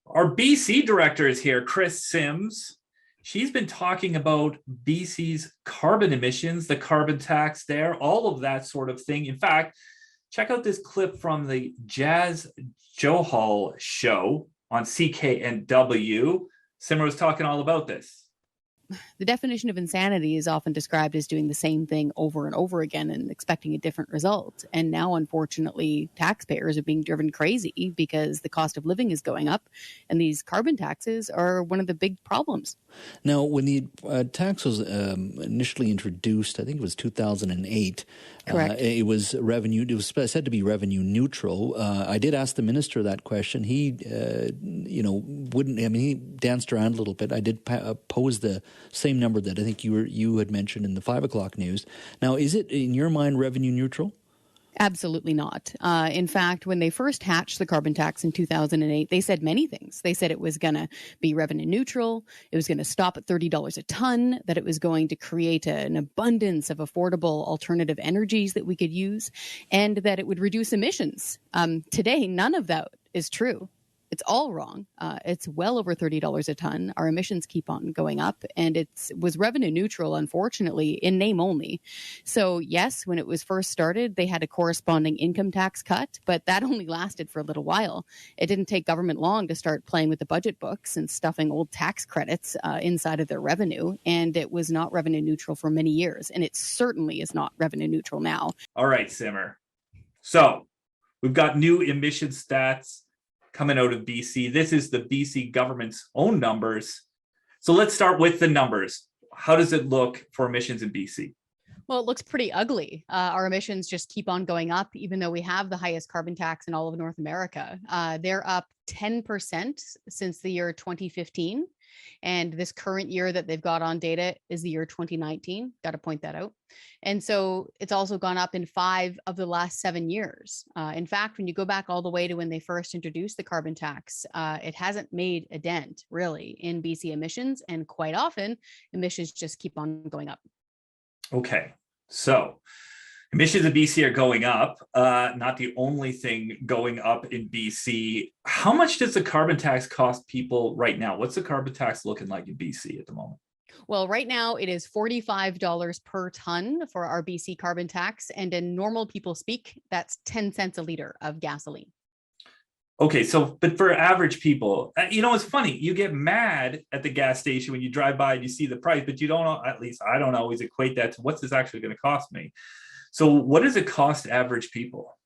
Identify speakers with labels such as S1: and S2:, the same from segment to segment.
S1: Our BC director is here, Kris Sims. She's been talking about BC's carbon emissions, the carbon tax there, all of that sort of thing. In fact, check out this clip from the Jazz Johal show on CKNW. Simmer was talking all about this.
S2: The definition of insanity is often described as doing the same thing over and over again and expecting a different result. And now, unfortunately, taxpayers are being driven crazy because the cost of living is going up, and these carbon taxes are one of the big problems.
S3: Now, when the tax was initially introduced, I think it was 2008.
S2: Correct.
S3: It was revenue. It was said to be revenue neutral. I did ask the minister that question. He, wouldn't. I mean, he danced around a little bit. I did pose the same number that I think you had mentioned in the 5 o'clock news. Now, is it in your mind revenue neutral?
S2: Absolutely not. In fact, when they first hatched the carbon tax in 2008, they said many things. They said it was going to be revenue neutral, it was going to stop at $30 a ton, that it was going to create an abundance of affordable alternative energies that we could use, and that it would reduce emissions. Today, none of that is true. It's all wrong. It's well over $30 a ton. Our emissions keep on going up, and it was revenue neutral, unfortunately, in name only. So yes, when it was first started, they had a corresponding income tax cut, but that only lasted for a little while. It didn't take government long to start playing with the budget books and stuffing old tax credits inside of their revenue, and it was not revenue neutral for many years, and it certainly is not revenue neutral now.
S1: All right, Simmer. So we've got new emission stats coming out of BC. This is the BC government's own numbers. So let's start with the numbers. How does it look for emissions in BC?
S2: Well, it looks pretty ugly. Our emissions just keep on going up, even though we have the highest carbon tax in all of North America. They're up 10% since the year 2015. And this current year that they've got on data is the year 2019. Got to point that out. And so it's also gone up in 5 of the last 7 years. In fact, when you go back all the way to when they first introduced the carbon tax, it hasn't made a dent really in BC emissions. And quite often emissions just keep on going up.
S1: Okay, so emissions in BC are going up, not the only thing going up in BC. How much does the carbon tax cost people right now? What's the carbon tax looking like in BC at the moment?
S2: Well, right now it is $45 per ton for our BC carbon tax. And in normal people speak, that's 10 cents a liter of gasoline.
S1: Okay, so, but for average people, it's funny, you get mad at the gas station when you drive by and you see the price, but you don't, at least I don't always equate that to what's this actually going to cost me. So what does it cost average people?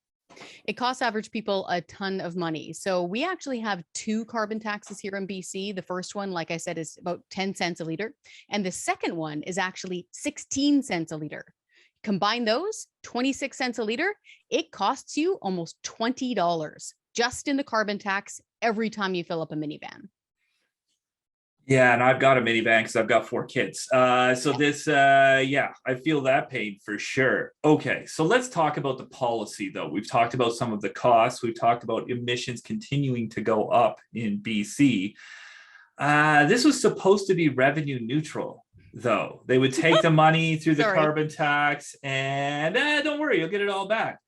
S2: It costs average people a ton of money. So we actually have 2 carbon taxes here in BC. The first one, like I said, is about 10 cents a liter. And the second one is actually 16 cents a liter. Combine those, 26 cents a liter, it costs you almost $20 just in the carbon tax every time you fill up a minivan.
S1: Yeah, and I've got a minivan because I've got 4 kids. I feel that pain for sure. Okay, so let's talk about the policy, though. We've talked about some of the costs. We've talked about emissions continuing to go up in BC. This was supposed to be revenue neutral, though. They would take the money through the carbon tax and don't worry, you'll get it all back.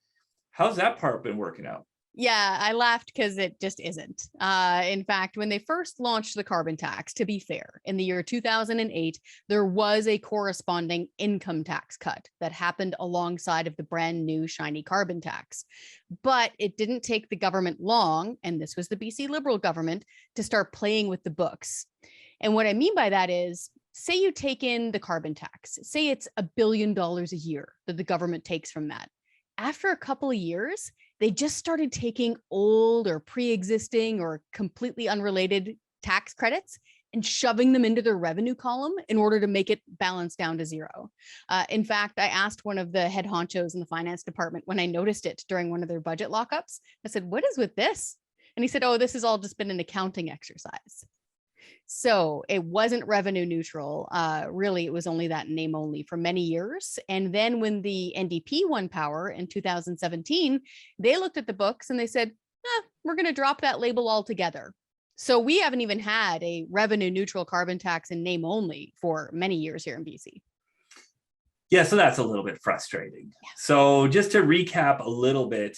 S1: How's that part been working out?
S2: Yeah, I laughed because it just isn't. In fact, when they first launched the carbon tax, to be fair, in the year 2008, there was a corresponding income tax cut that happened alongside of the brand new shiny carbon tax. But it didn't take the government long, and this was the BC Liberal government, to start playing with the books. And what I mean by that is, say you take in the carbon tax, say it's $1 billion a year that the government takes from that. After a couple of years, they just started taking old or pre-existing or completely unrelated tax credits and shoving them into their revenue column in order to make it balance down to zero. In fact, I asked one of the head honchos in the finance department when I noticed it during one of their budget lockups. I said, "What is with this?" And he said, "Oh, this has all just been an accounting exercise." So it wasn't revenue neutral. Really, it was only that name only for many years. And then when the NDP won power in 2017, they looked at the books and they said, we're going to drop that label altogether. So we haven't even had a revenue neutral carbon tax in name only for many years here in BC.
S1: Yeah, so that's a little bit frustrating. Yeah. So just to recap a little bit,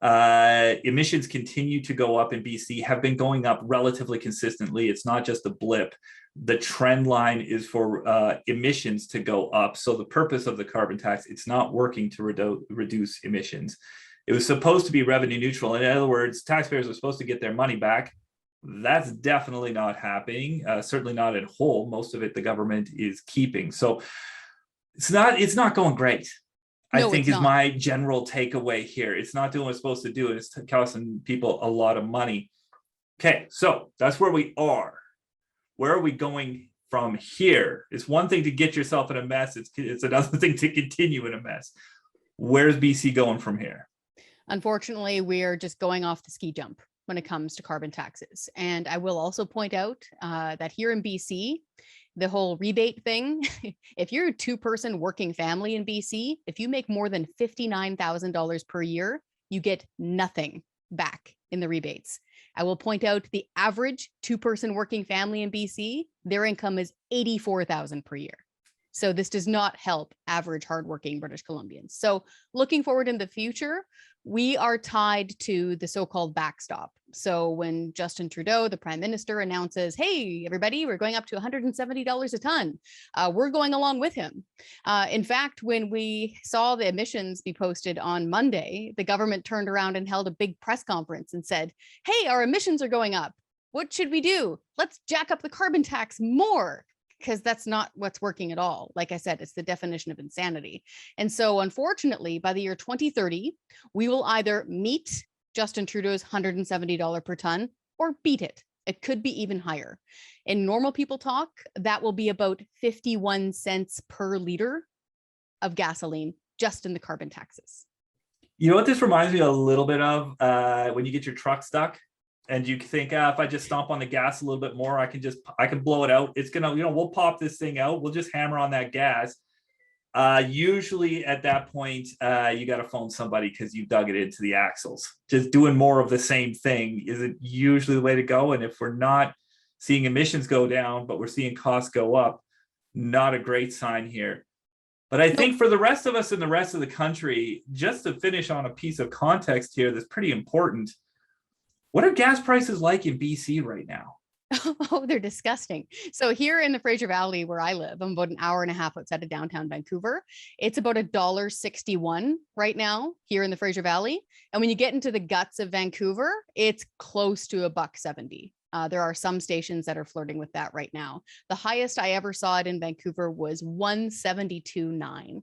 S1: Emissions continue to go up in BC, have been going up relatively consistently. It's not just a blip. The trend line is for emissions to go up. So the purpose of the carbon tax, it's not working to reduce emissions. It was supposed to be revenue neutral. In other words, taxpayers are supposed to get their money back. That's definitely not happening. Certainly not in whole. Most of it the government is keeping. So it's not going great.
S2: No,
S1: I think
S2: it's
S1: is
S2: not.
S1: my general takeaway here. It's not doing what it's supposed to do. It's costing people a lot of money. Okay, so that's where we are. Where are we going from here? It's one thing to get yourself in a mess. It's another thing to continue in a mess. Where's BC going from here?
S2: Unfortunately, we're just going off the ski jump when it comes to carbon taxes. And I will also point out that here in BC, the whole rebate thing, if you're a two-person working family in BC, if you make more than $59,000 per year, you get nothing back in the rebates. I will point out the average two-person working family in BC, their income is $84,000 per year. So this does not help average hardworking British Columbians. So looking forward in the future, we are tied to the so-called backstop. So when Justin Trudeau, the prime minister, announces, hey, everybody, we're going up to $170 a ton, we're going along with him. In fact, when we saw the emissions be posted on Monday, the government turned around and held a big press conference and said, hey, our emissions are going up. What should we do? Let's jack up the carbon tax more. Because that's not what's working at all. Like I said, it's the definition of insanity. And so unfortunately, by the year 2030, we will either meet Justin Trudeau's $170 per ton or beat it. It could be even higher. In normal people talk, that will be about 51 cents per liter of gasoline just in the carbon taxes.
S1: You know what this reminds me a little bit of? When you get your truck stuck and you think, if I just stomp on the gas a little bit more, I can blow it out. It's gonna, we'll pop this thing out. We'll just hammer on that gas. Usually at that point, you got to phone somebody because you dug it into the axles. Just doing more of the same thing isn't usually the way to go. And if we're not seeing emissions go down, but we're seeing costs go up, not a great sign here. But I think for the rest of us in the rest of the country, just to finish on a piece of context here that's pretty important. What are gas prices like in BC right now?
S2: Oh, they're disgusting. So here in the Fraser Valley where I live, I'm about an hour and a half outside of downtown Vancouver. It's about $1.61 right now here in the Fraser Valley. And when you get into the guts of Vancouver, it's close to $1.70. There are some stations that are flirting with that right now. The highest I ever saw it in Vancouver was $1.72.9.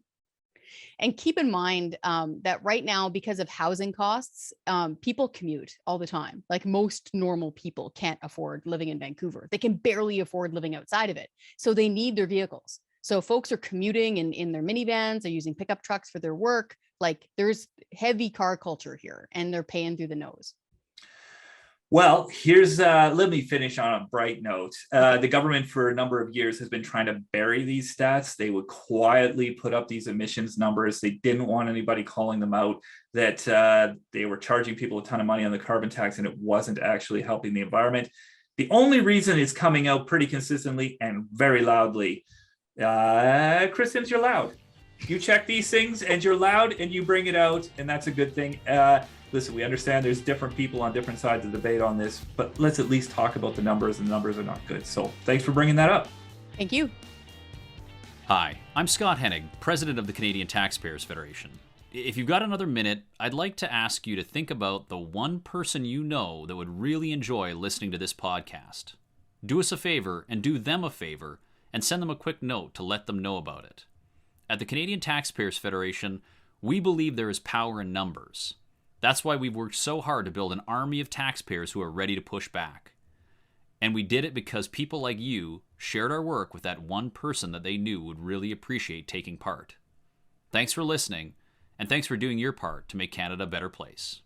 S2: And keep in mind that right now, because of housing costs, people commute all the time. Like most normal people can't afford living in Vancouver. They can barely afford living outside of it. So they need their vehicles. So folks are commuting in their minivans, they're using pickup trucks for their work. Like there's heavy car culture here and they're paying through the nose.
S1: Well, here's, let me finish on a bright note. The government for a number of years has been trying to bury these stats. They would quietly put up these emissions numbers. They didn't want anybody calling them out that they were charging people a ton of money on the carbon tax and it wasn't actually helping the environment. The only reason it's coming out pretty consistently and very loudly, Kris Sims, you're loud. You check these things and you're loud and you bring it out, and that's a good thing. Listen, we understand there's different people on different sides of the debate on this, but let's at least talk about the numbers, and the numbers are not good. So thanks for bringing that up.
S2: Thank you.
S4: Hi, I'm Scott Hennig, president of the Canadian Taxpayers Federation. If you've got another minute, I'd like to ask you to think about the one person you know that would really enjoy listening to this podcast. Do us a favor and do them a favor and send them a quick note to let them know about it. At the Canadian Taxpayers Federation, we believe there is power in numbers. That's why we've worked so hard to build an army of taxpayers who are ready to push back. And we did it because people like you shared our work with that one person that they knew would really appreciate taking part. Thanks for listening, and thanks for doing your part to make Canada a better place.